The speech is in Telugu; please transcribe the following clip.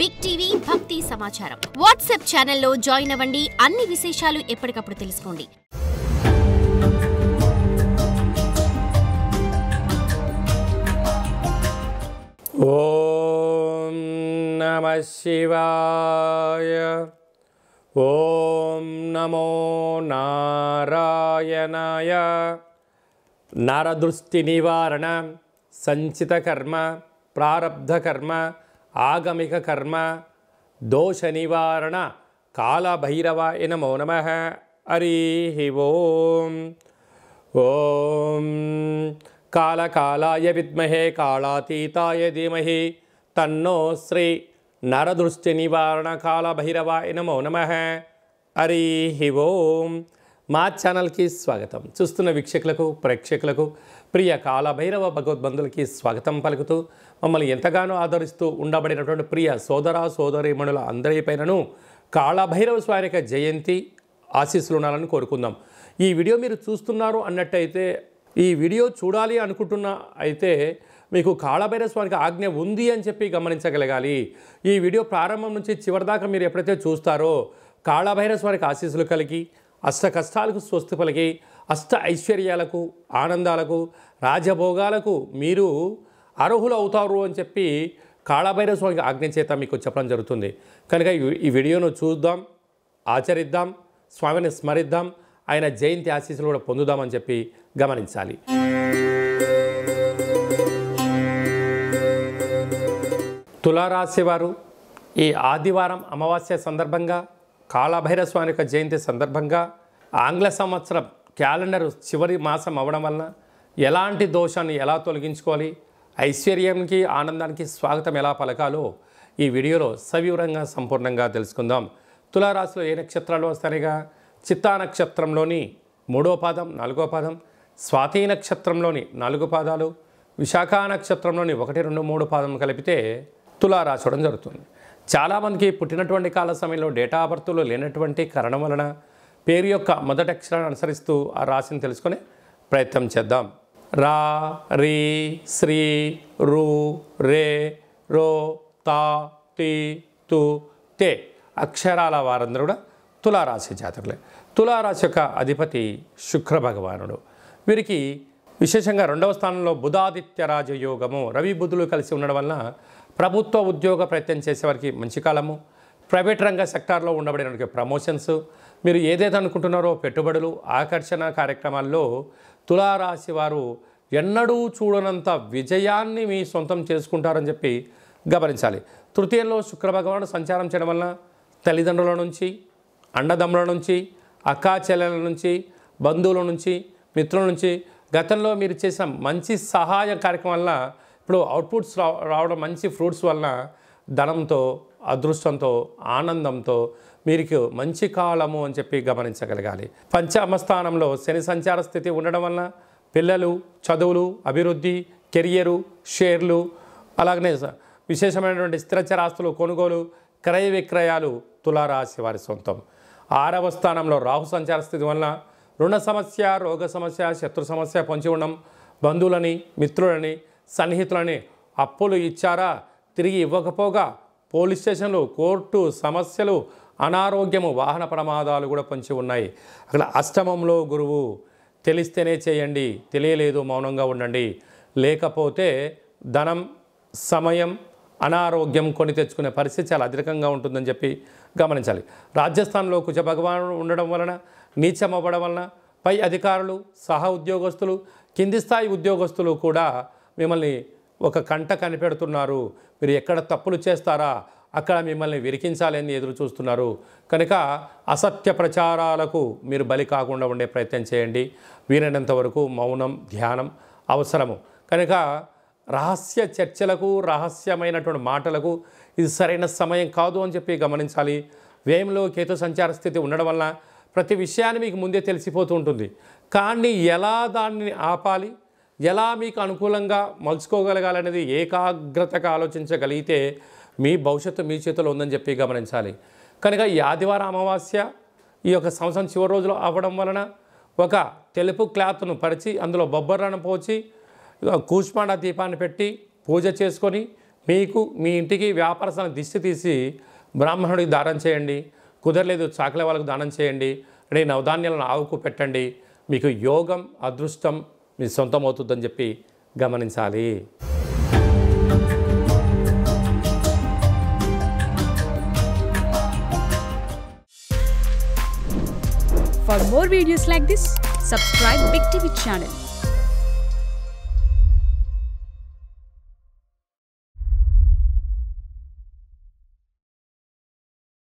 బిగ్ టీవీ భక్తి సమాచారం వాట్సాప్ ఛానల్లో జాయిన్ అవ్వండి. అన్ని విశేషాలు ఎప్పటికప్పుడు తెలుసుకోండి. ఓం నమః శివాయ. ఓం నమో నారాయణాయ. నరదృష్టి నివారణ, సంచిత కర్మ, ప్రారబ్ధ కర్మ, ఆగమిక కర్మ, దోష నివారణ కాళభైరవాయ నమో నమః. హరి ఓం. ఓం కాళకాళాయ విద్మహే కాళాతీతాయ ధీమహి తన్నో శ్రీ నరదృష్టి నివారణ కాళభైరవాయ నమో నమః. హరి ఓం. మా ఛానల్కి స్వాగతం. చూస్తున్న వీక్షకులకు, ప్రేక్షకులకు, ప్రియ కాళభైరవ భగవద్బంధులకి స్వాగతం పలుకుతూ మమ్మల్ని ఎంతగానో ఆదరిస్తూ ఉండబడినటువంటి ప్రియ సోదర సోదరీమణుల అందరిపైనను కాళభైరవ స్వామి యొక్క జయంతి ఆశీస్సులు ఉండాలని కోరుకుందాం. ఈ వీడియో మీరు చూస్తున్నారు అన్నట్టయితే, ఈ వీడియో చూడాలి అనుకుంటున్న అయితే మీకు కాళభైరవ స్వామికి ఆజ్ఞ ఉంది అని చెప్పి గమనించగలగాలి. ఈ వీడియో ప్రారంభం నుంచి చివరిదాకా మీరు ఎప్పుడైతే చూస్తారో కాళభైరవ స్వామికి ఆశీస్సులు కలిగి అష్ట కష్టాలకు స్వస్తి పలికి అష్ట ఐశ్వర్యాలకు, ఆనందాలకు, రాజభోగాలకు మీరు అర్హులు అవుతారు అని చెప్పి కాళభైరవ స్వామికి ఆజ్ఞ చేత మీకు చెప్పడం జరుగుతుంది. కనుక ఈ వీడియోను చూద్దాం, ఆచరిద్దాం, స్వామిని స్మరిద్దాం, ఆయన జయంతి ఆశీస్సులు కూడా పొందుదామని చెప్పి గమనించాలి. తులారాశి వారు ఈ ఆదివారం అమావాస్య సందర్భంగా, కాళభైరవ స్వామి యొక్క జయంతి సందర్భంగా, ఆంగ్ల సంవత్సరం క్యాలెండర్ చివరి మాసం అవ్వడం వలన ఎలాంటి దోషాన్ని ఎలా తొలగించుకోవాలి, ఐశ్వర్యానికి, ఆనందానికి స్వాగతం ఎలా పలకాలో ఈ వీడియోలో సవివరంగా సంపూర్ణంగా తెలుసుకుందాం. తులారాశిలో ఏ నక్షత్రాలు వస్తాయిగా? చిత్తా నక్షత్రంలోని 3వ పాదం, 4వ పాదం, స్వాతి నక్షత్రంలోని 4 పాదాలు, విశాఖ నక్షత్రంలోని 1, 2, 3 పాదం కలిపితే తులారాశి అవడం జరుగుతుంది. చాలామందికి పుట్టినటువంటి కాల సమయంలో డేటా ఆఫ్ బర్త్లో లేనటువంటి కారణం వలన పేరు యొక్క మొదటి అక్షరాన్ని అనుసరిస్తూ ఆ రాశిని తెలుసుకునే ప్రయత్నం చేద్దాం. రా, రీ, శ్రీ, రు, రే, రో, తా, తి, తు, తే అక్షరాల వారందరూ కూడా తులారాశి జాతకులే. తులారాశి యొక్క అధిపతి శుక్ర భగవానుడు. వీరికి విశేషంగా 2వ స్థానంలో బుధాదిత్య రాజయోగము, రవి బుధులు కలిసి ఉండడం వలన ప్రభుత్వ ఉద్యోగ ప్రయత్నం చేసేవారికి మంచి కాలము, ప్రైవేట్ రంగ సెక్టార్లో ఉండబడిన ప్రమోషన్స్, మీరు ఏదైతే అనుకుంటున్నారో పెట్టుబడులు, ఆకర్షణ కార్యక్రమాల్లో తులారాశి వారు ఎన్నడూ చూడనంత విజయాన్ని మీ సొంతం చేసుకుంటారని చెప్పి గమనించాలి. తృతీయంలో శుక్ర భగవానుడు సంచారం చేయడం వలన తల్లిదండ్రుల నుంచి, అన్నదమ్ముల నుంచి, అక్కా చెల్లెల నుంచి, బంధువుల నుంచి, మిత్రుల నుంచి గతంలో మీరు చేసిన మంచి సహాయ కార్యక్రమం వల్ల ఇప్పుడు అవుట్పుట్స్ రావడం, మంచి ఫ్రూట్స్ వలన ధనంతో, అదృష్టంతో, ఆనందంతో మీకు మంచి కాలము అని చెప్పి గమనించగలగాలి. పంచమ స్థానంలో శని సంచార స్థితి ఉండడం వలన పిల్లలు, చదువులు, అభివృద్ధి, కెరియరు, షేర్లు, అలాగనే విశేషమైనటువంటి స్థిరచరాస్తులు కొనుగోలు, క్రయ విక్రయాలు తులారాశి వారి సొంతం. 6వ స్థానంలో రాహు సంచార స్థితి వలన రుణ సమస్య, రోగ సమస్య, శత్రు సమస్య పొంచి ఉండడం, బంధువులని, మిత్రులని, సన్నిహితులని అప్పులు ఇచ్చారా తిరిగి ఇవ్వకపోగా పోలీస్ స్టేషన్లు, కోర్టు సమస్యలు, అనారోగ్యము, వాహన ప్రమాదాలు కూడా పొంచి ఉన్నాయి. అక్కడ అష్టమంలో గురువు. తెలిస్తేనే చేయండి, తెలియలేదు మౌనంగా ఉండండి, లేకపోతే ధనం, సమయం, అనారోగ్యం కొని తెచ్చుకునే పరిస్థితి చాలా అధికంగా ఉంటుందని చెప్పి గమనించాలి. రాజస్థాన్లో కుజ భగవానుడు ఉండడం వలన, నీచం అవ్వడం వలన పై అధికారులు, సహ ఉద్యోగస్తులు, కింది స్థాయి ఉద్యోగస్తులు కూడా మిమ్మల్ని ఒక కంట కనిపెడుతున్నారు. మీరు ఎక్కడ తప్పులు చేస్తారా అక్కడ మిమ్మల్ని విరికించాలని ఎదురు చూస్తున్నారు. కనుక అసత్య ప్రచారాలకు మీరు బలి కాకుండా ఉండే ప్రయత్నం చేయండి. వీలైనంత వరకు మౌనం, ధ్యానం అవసరము. కనుక రహస్య చర్చలకు, రహస్యమైనటువంటి మాటలకు ఇది సరైన సమయం కాదు అని చెప్పి గమనించాలి. వ్యయంలో కేతు సంచార స్థితి ఉండడం వల్ల ప్రతి విషయాన్ని మీకు ముందే తెలిసిపోతూ ఉంటుంది. కానీ ఎలా దాన్ని ఆపాలి, ఎలా మీకు అనుకూలంగా మలుచుకోగలగాలనేది ఏకాగ్రతగా ఆలోచించగలిగితే మీ భవిష్యత్తు మీ చేతిలో ఉందని చెప్పి గమనించాలి. కనుక ఈ ఆదివారం అమావాస్య ఈ యొక్క సంవత్సరం చివరి రోజులో అవ్వడం వలన ఒక తెలుపు క్లాత్ను పరిచి అందులో బొబ్బర్లను పోచి కూష్మాండ దీపాన్ని పెట్టి పూజ చేసుకొని మీకు మీ ఇంటికి వ్యాపారస్థానం దిష్టి తీసి బ్రాహ్మణుడికి దానం చేయండి, కుదరలేదు చాకలి వాళ్ళకు దానం చేయండి, అంటే నవధాన్యాలను ఆవుకు పెట్టండి, మీకు యోగం అదృష్టం మీ సొంతం అవుతుందని చెప్పి గమనించాలి. For more videos like this, subscribe Big TV channel.